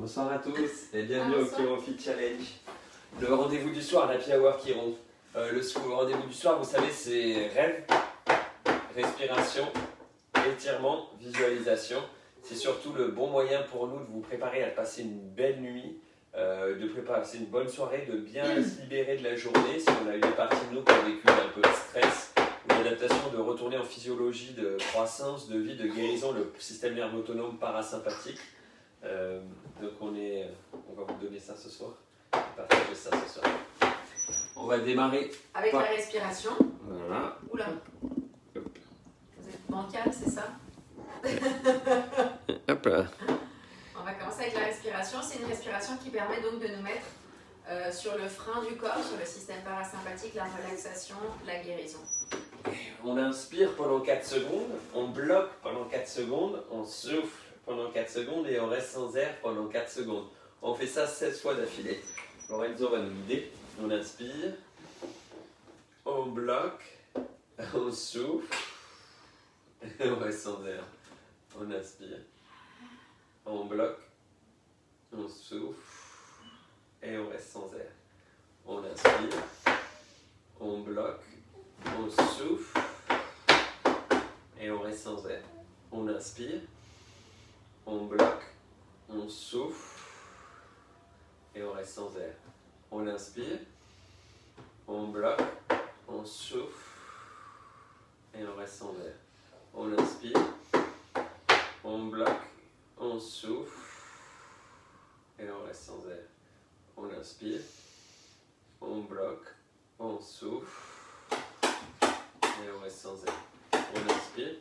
Bonsoir à tous et bienvenue au Bonsoir. ChloroFit Challenge. Le rendez-vous du soir, l'happy hour qui rompt. Le rendez-vous du soir, vous savez, c'est rêve, respiration, étirement, visualisation. C'est surtout le bon moyen pour nous de vous préparer à passer une belle nuit, de passer une bonne soirée, de bien se libérer de la journée. Si on a eu des parties de nous qui ont vécu un peu de stress, une adaptation de retourner en physiologie de croissance, de vie, de guérison, le système nerveux autonome parasympathique. Donc on va vous donner ça ce soir, partager ça ce soir. On va démarrer avec la respiration. Voilà. Oula. Hop. Vous êtes bancal, c'est ça? Hop là. On va commencer avec la respiration. C'est une respiration qui permet donc de nous mettre sur le frein du corps, sur le système parasympathique, la relaxation, la guérison. On inspire pendant 4 secondes, on bloque pendant 4 secondes, on souffle pendant 4 secondes et on reste sans air pendant 4 secondes. On fait ça 16 fois d'affilée. Lorenzo va nous guider. On inspire, on bloque, on souffle et on reste sans air. On inspire, on bloque, on souffle et on reste sans air. On inspire, on bloque, on souffle et on reste sans air. On inspire, on bloque, on souffle et on reste sans air. On inspire, on bloque, on souffle et on reste sans air. On inspire, on bloque, on souffle et on reste sans air. On inspire, on bloque, on souffle et on reste sans air. On inspire,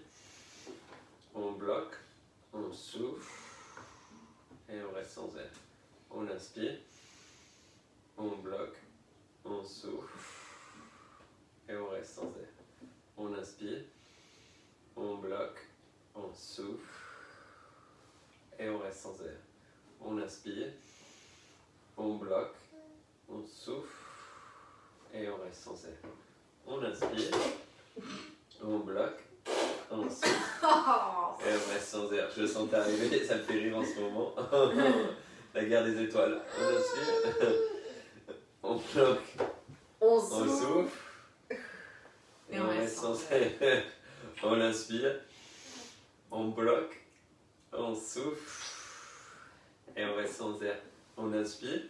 on bloque, on souffle et on reste sans air. On inspire, on bloque, on souffle et on reste sans air. On inspire, on bloque, on souffle et on reste sans air. On inspire, on bloque, on souffle et on reste sans air. On inspire, on bloque, on souffle et on reste sans air. Je le sentais arriver, ça me fait rire en ce moment. La guerre des étoiles. On inspire, on bloque, On on souffle souffle et on reste sans air. On inspire, on bloque, on souffle et on reste sans air. On inspire,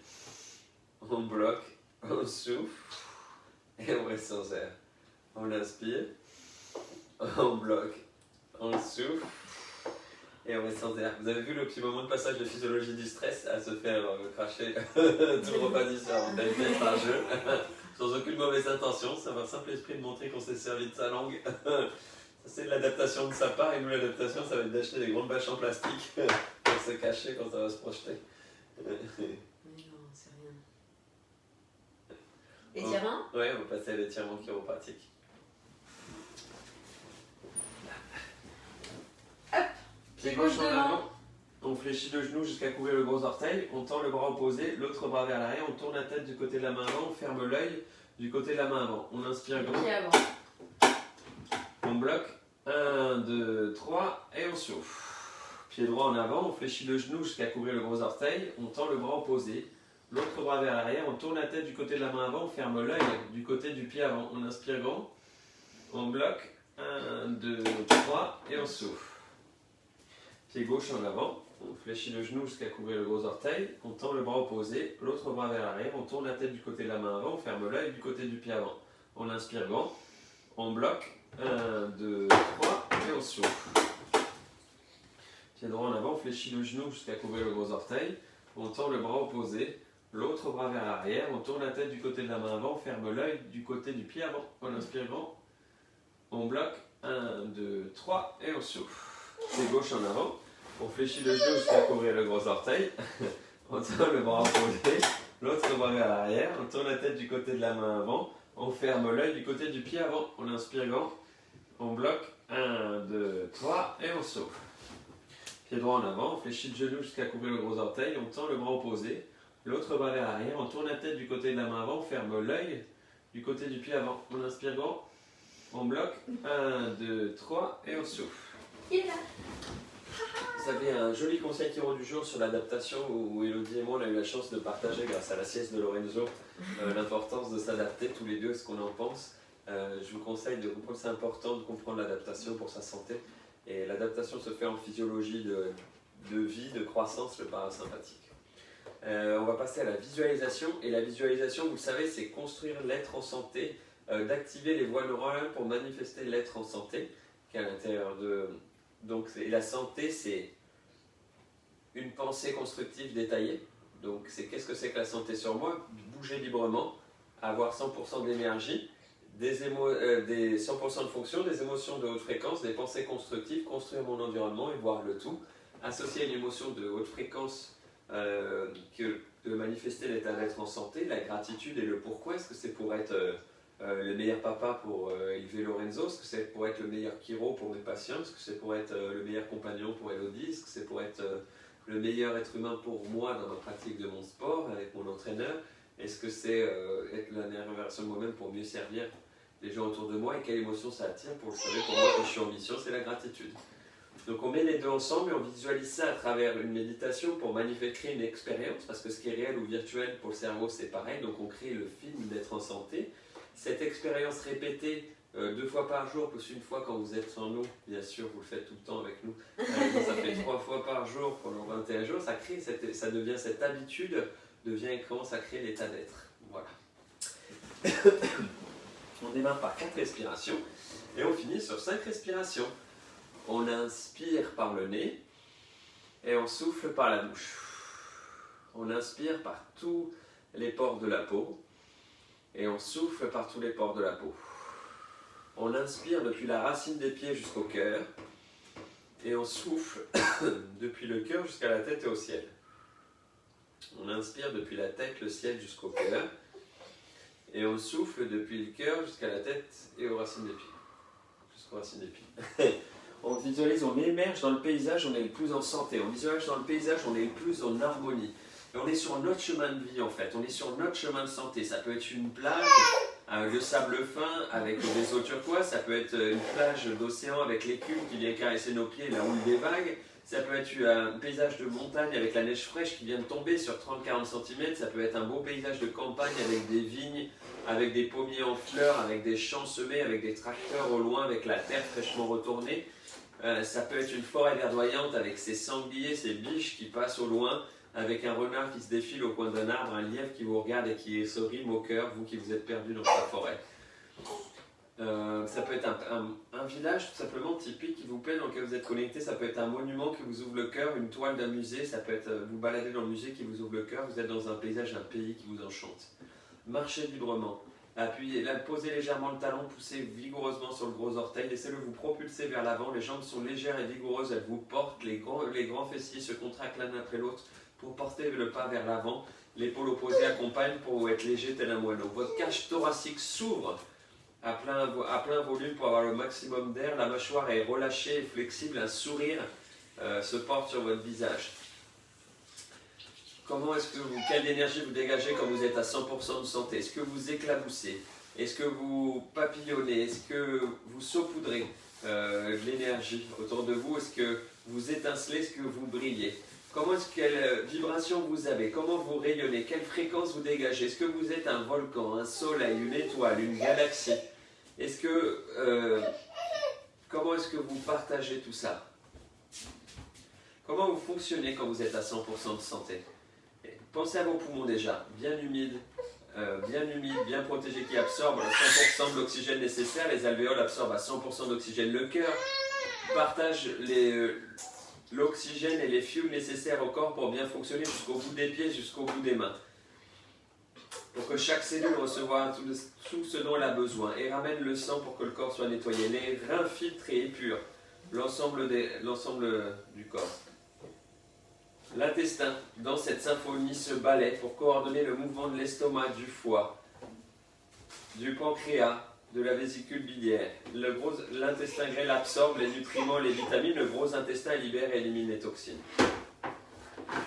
on bloque, on souffle et on reste sans air. On inspire, on bloque, on souffle et on reste sans air. Vous avez vu le petit moment de passage de physiologie du stress à se faire cracher tout le repas du soir. On a fait un jeu sans aucune mauvaise intention. C'est un simple esprit de montrer qu'on s'est servi de sa langue. Ça, c'est de l'adaptation de sa part, et nous l'adaptation ça va être d'acheter des grandes bâches en plastique pour se cacher quand ça va se projeter. Mais non, c'est rien. Étirement? Ouais, on va passer à l'étirement chiropratique. Pied gauche en avant, on fléchit le genou jusqu'à couvrir le gros orteil, on tend le bras opposé, l'autre bras vers l'arrière, on tourne la tête du côté de la main avant, on ferme l'œil du côté de la main avant. On inspire grand, Pied avant. on bloque, 1, 2, 3 et on souffle. Pied droit en avant, on fléchit le genou jusqu'à couvrir le gros orteil, on tend le bras opposé, l'autre bras vers l'arrière, on tourne la tête du côté de la main avant, on ferme l'œil du côté du pied avant. On inspire grand, on bloque, 1, 2, 3 et on souffle. Pied gauche en avant, on fléchit le genou jusqu'à couvrir le gros orteil, on tend le bras opposé, l'autre bras vers l'arrière, on tourne la tête du côté de la main avant, on ferme l'œil du côté du pied avant. On inspire grand, on bloque, 1, 2, 3 et on souffle. Pied droit en avant, on fléchit le genou jusqu'à couvrir le gros orteil, on tend le bras opposé, l'autre bras vers l'arrière, on tourne la tête du côté de la main avant, on ferme l'œil du côté du pied avant. On inspire grand, on bloque, 1, 2, 3 et on souffle. Pied gauche en avant, on fléchit le genou jusqu'à couvrir le gros orteil, on tend le bras opposé, l'autre bras vers l'arrière, on tourne la tête du côté de la main avant, on ferme l'œil du côté du pied avant. On inspire grand, on bloque, 1, 2, 3 et on souffle. Pied droit en avant, on fléchit le genou jusqu'à couvrir le gros orteil, on tend le bras opposé, l'autre bras vers l'arrière, on tourne la tête du côté de la main avant, on ferme l'œil du côté du pied avant. On inspire grand, on bloque, 1, 2, 3 et on souffle. Il est là. Vous avez un joli conseil Chiro du jour sur l'adaptation où Elodie et moi on a eu la chance de partager grâce à la sieste de Lorenzo l'importance de s'adapter tous les deux, ce qu'on en pense. Je vous conseille de comprendre, c'est important de comprendre l'adaptation pour sa santé. Et l'adaptation se fait en physiologie de vie, de croissance, le parasympathique. On va passer à la visualisation. Et la visualisation, vous le savez, c'est construire l'être en santé, d'activer les voies neurales pour manifester l'être en santé, qui est à l'intérieur de... Donc, et la santé, c'est une pensée constructive détaillée. Donc, c'est qu'est-ce que c'est que la santé sur moi? Bouger librement, avoir 100% d'énergie, des 100% de fonction, des émotions de haute fréquence, des pensées constructives, construire mon environnement et voir le tout. Associer une émotion de haute fréquence de manifester l'état d'être en santé, la gratitude et le pourquoi. Est-ce que c'est pour être le meilleur papa pour élever Lorenzo? Est-ce que c'est pour être le meilleur Chiro pour mes patients? Est-ce que c'est pour être le meilleur compagnon pour Elodie? Est-ce que c'est pour être le meilleur être humain pour moi dans ma pratique de mon sport avec mon entraîneur? Est-ce que c'est être la meilleure version de moi-même pour mieux servir les gens autour de moi? Et quelle émotion ça attire? Pour le savoir, pour moi, quand je suis en mission, c'est la gratitude. Donc on met les deux ensemble et on visualise ça à travers une méditation pour créer une expérience, parce que ce qui est réel ou virtuel pour le cerveau c'est pareil, donc on crée le film d'être en santé. Cette expérience répétée 2 fois par jour, plus une fois quand vous êtes sans nous, bien sûr vous le faites tout le temps avec nous, ça fait 3 fois par jour pendant 21 jours, ça devient cette habitude, et commence à créer l'état d'être. Voilà. On démarre par 4 respirations et on finit sur 5 respirations. On inspire par le nez et on souffle par la bouche. On inspire par tous les pores de la peau et on souffle par tous les pores de la peau. On inspire depuis la racine des pieds jusqu'au cœur et on souffle depuis le cœur jusqu'à la tête et au ciel. On inspire depuis la tête, le ciel jusqu'au cœur et on souffle depuis le cœur jusqu'à la tête et aux racines des pieds. Jusqu'aux racines des pieds. On visualise, on émerge dans le paysage, on est le plus en santé. On visualise dans le paysage, on est le plus en harmonie. Et on est sur notre chemin de vie en fait, on est sur notre chemin de santé. Ça peut être une plage de sable fin avec des eaux turquoises, ça peut être une plage d'océan avec l'écume qui vient caresser nos pieds, la houle des vagues. Ça peut être un paysage de montagne avec la neige fraîche qui vient de tomber sur 30-40 cm. Ça peut être un beau paysage de campagne avec des vignes, avec des pommiers en fleurs, avec des champs semés, avec des tracteurs au loin, avec la terre fraîchement retournée. Ça peut être une forêt verdoyante avec ses sangliers, ses biches qui passent au loin, avec un renard qui se défile au coin d'un arbre, un lièvre qui vous regarde et qui se rime au cœur, vous qui vous êtes perdu dans sa forêt. Ça peut être un village tout simplement typique qui vous plaît, dans lequel vous êtes connecté. Ça peut être un monument qui vous ouvre le cœur, une toile d'un musée. Ça peut être vous balader dans le musée qui vous ouvre le cœur. Vous êtes dans un paysage d'un pays qui vous enchante. Marchez librement. Appuyez, posez légèrement le talon, poussez vigoureusement sur le gros orteil, laissez-le vous propulser vers l'avant, les jambes sont légères et vigoureuses, elles vous portent, les grands fessiers se contractent l'un après l'autre pour porter le pas vers l'avant, l'épaule opposée accompagne pour être léger tel un moineau. Votre cage thoracique s'ouvre à plein volume pour avoir le maximum d'air, la mâchoire est relâchée et flexible, un sourire se porte sur votre visage. Quelle énergie vous dégagez quand vous êtes à 100% de santé? Est-ce que vous éclaboussez? Est-ce que vous papillonnez? Est-ce que vous saupoudrez de l'énergie autour de vous? Est-ce que vous étincelez? Est-ce que vous brillez? Quelle vibration vous avez? Comment vous rayonnez? Quelle fréquence vous dégagez? Est-ce que vous êtes un volcan, un soleil, une étoile, une galaxie? Comment est-ce que vous partagez tout ça? Comment vous fonctionnez quand vous êtes à 100% de santé? Pensez à vos poumons déjà, bien humides, bien protégés, qui absorbent 100% de l'oxygène nécessaire. Les alvéoles absorbent à 100% d'oxygène. Le cœur partage l'oxygène et les fuels nécessaires au corps pour bien fonctionner jusqu'au bout des pieds, jusqu'au bout des mains. Pour que chaque cellule reçoive tout ce dont elle a besoin et ramène le sang pour que le corps soit nettoyé. Les reins filtrés et épurent l'ensemble du corps. L'intestin, dans cette symphonie, se balaie pour coordonner le mouvement de l'estomac, du foie, du pancréas, de la vésicule biliaire. L'intestin grêle absorbe les nutriments, les vitamines. Le gros intestin libère et élimine les toxines.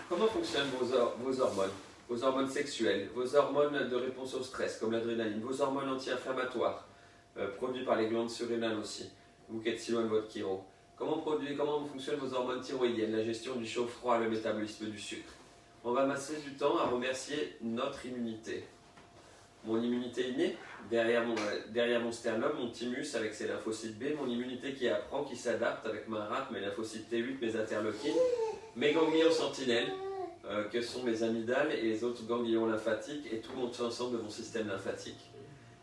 Comment fonctionnent vos hormones? Vos hormones sexuelles, vos hormones de réponse au stress, comme l'adrénaline, vos hormones anti-inflammatoires, produites par les glandes surrénales aussi, vous qui êtes si loin de votre chiro. Comment fonctionnent vos hormones thyroïdiennes, la gestion du chaud-froid, le métabolisme du sucre. On va passer du temps à remercier notre immunité. Mon immunité innée, derrière mon sternum, mon thymus avec ses lymphocytes B, mon immunité qui apprend, qui s'adapte avec ma rate, mes lymphocytes T8, mes interleukines, mes ganglions sentinelles, que sont mes amygdales et les autres ganglions lymphatiques et tout l'ensemble de mon système lymphatique.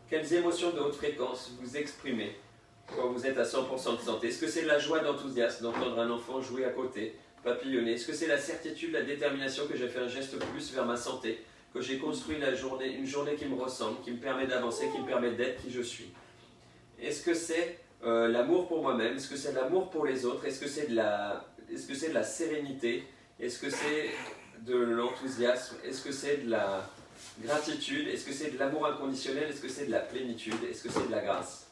Quelles émotions de haute fréquence vous exprimez quand vous êtes à 100% de santé? Est-ce que c'est la joie d'enthousiasme d'entendre un enfant jouer à côté, papillonner? Est-ce que c'est la certitude, la détermination que j'ai fait un geste plus vers ma santé, que j'ai construit une journée qui me ressemble, qui me permet d'avancer, qui me permet d'être qui je suis? Est-ce que c'est l'amour pour moi-même? Est-ce que c'est l'amour pour les autres? Est-ce que c'est de la sérénité? Est-ce que c'est de l'enthousiasme? Est-ce que c'est de la gratitude? Est-ce que c'est de l'amour inconditionnel? Est-ce que c'est de la plénitude? Est-ce que c'est de la grâce?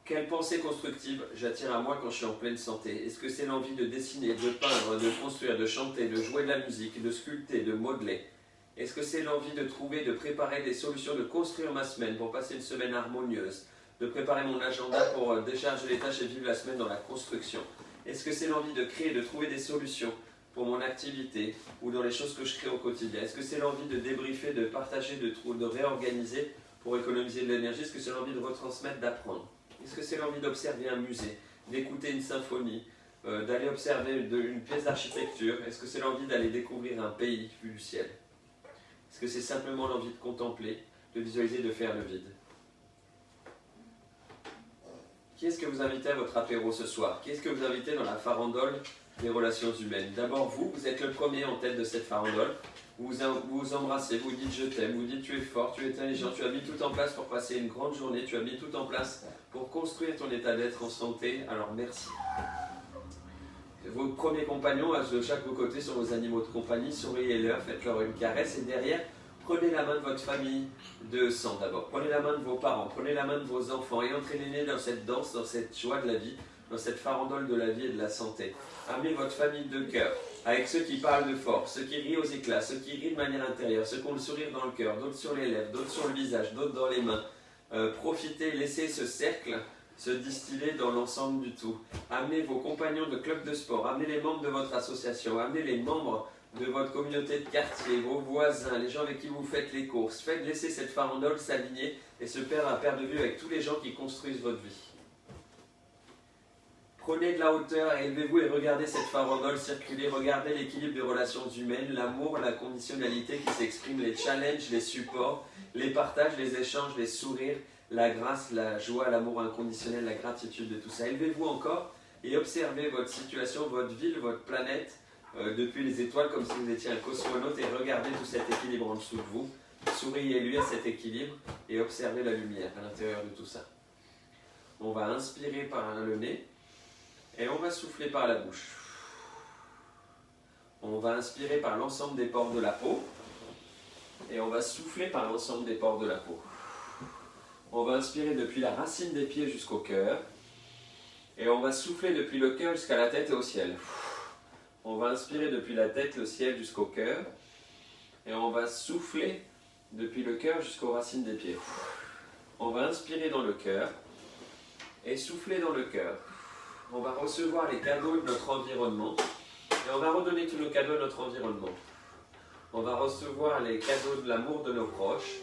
Quelle pensée constructive j'attire à moi quand je suis en pleine santé? Est-ce que c'est l'envie de dessiner, de peindre, de construire, de chanter, de jouer de la musique, de sculpter, de modeler? Est-ce que c'est l'envie de trouver, de préparer des solutions, de construire ma semaine pour passer une semaine harmonieuse, de préparer mon agenda pour décharger les tâches et vivre la semaine dans la construction? Est-ce que c'est l'envie de créer, de trouver des solutions pour mon activité ou dans les choses que je crée au quotidien? Est-ce que c'est l'envie de débriefer, de partager, de réorganiser pour économiser de l'énergie? Est-ce que c'est l'envie de retransmettre, d'apprendre? Est-ce que c'est l'envie d'observer un musée, d'écouter une symphonie, d'aller observer une pièce d'architecture? Est-ce que c'est l'envie d'aller découvrir un pays vu du ciel? Est-ce que c'est simplement l'envie de contempler, de visualiser, de faire le vide? Qui est-ce que vous invitez à votre apéro ce soir? Qui est-ce que vous invitez dans la farandole des relations humaines? D'abord vous êtes le premier en tête de cette farandole. Vous vous embrassez, vous dites je t'aime, vous dites tu es fort, tu es intelligent, tu as mis tout en place pour passer une grande journée, tu as mis tout en place pour construire ton état d'être en santé, alors merci. Vos premiers compagnons, de chaque côté sur vos animaux de compagnie, souriez-leur, faites-leur une caresse et derrière, prenez la main de votre famille de sang d'abord, prenez la main de vos parents, prenez la main de vos enfants et entraînez-les dans cette danse, dans cette joie de la vie, dans cette farandole de la vie et de la santé. Amenez votre famille de cœur, avec ceux qui parlent de force, ceux qui rient aux éclats, ceux qui rient de manière intérieure, ceux qui ont le sourire dans le cœur, d'autres sur les lèvres, d'autres sur le visage, d'autres dans les mains. Profitez, laissez ce cercle se distiller dans l'ensemble du tout. Amenez vos compagnons de club de sport, amenez les membres de votre association, amenez les membres de votre communauté de quartier, vos voisins, les gens avec qui vous faites les courses. Laissez cette farandole s'aligner et se perdre à perte de vue avec tous les gens qui construisent votre vie. Prenez de la hauteur, élevez-vous et regardez cette farandole circuler, regardez l'équilibre des relations humaines, l'amour, la conditionnalité qui s'exprime, les challenges, les supports, les partages, les échanges, les sourires, la grâce, la joie, l'amour inconditionnel, la gratitude de tout ça. Élevez-vous encore et observez votre situation, votre ville, votre planète depuis les étoiles comme si vous étiez un cosmonaute et regardez tout cet équilibre en dessous de vous. Souriez-lui à cet équilibre et observez la lumière à l'intérieur de tout ça. On va inspirer par le nez. Et on va souffler par la bouche. On va inspirer par l'ensemble des pores de la peau. Et on va souffler par l'ensemble des pores de la peau. On va inspirer depuis la racine des pieds jusqu'au cœur. Et on va souffler depuis le cœur jusqu'à la tête et au ciel. On va inspirer depuis la tête, le ciel jusqu'au cœur. Et on va souffler depuis le cœur jusqu'aux racines des pieds. On va inspirer dans le cœur et souffler dans le cœur. On va recevoir les cadeaux de notre environnement et on va redonner tous nos cadeaux à notre environnement. On va recevoir les cadeaux de l'amour de nos proches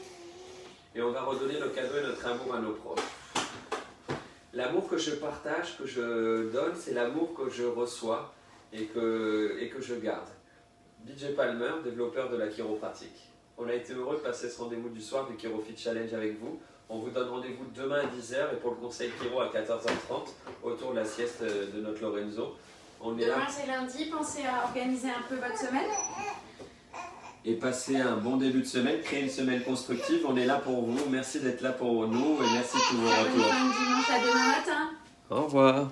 et on va redonner nos cadeaux et notre amour à nos proches. L'amour que je partage, que je donne, c'est l'amour que je reçois et que je garde. BJ Palmer, développeur de la chiropratique. On a été heureux de passer ce rendez-vous du soir du ChiroFit Challenge avec vous. On vous donne rendez-vous demain à 10h et pour le conseil Chiro à 14h30 autour de la sieste de notre Lorenzo. Demain c'est lundi, pensez à organiser un peu votre semaine. Et passez un bon début de semaine, créer une semaine constructive. On est là pour vous. Merci d'être là pour nous et merci pour vos retours. Bonne fin de dimanche, à demain matin. Au revoir.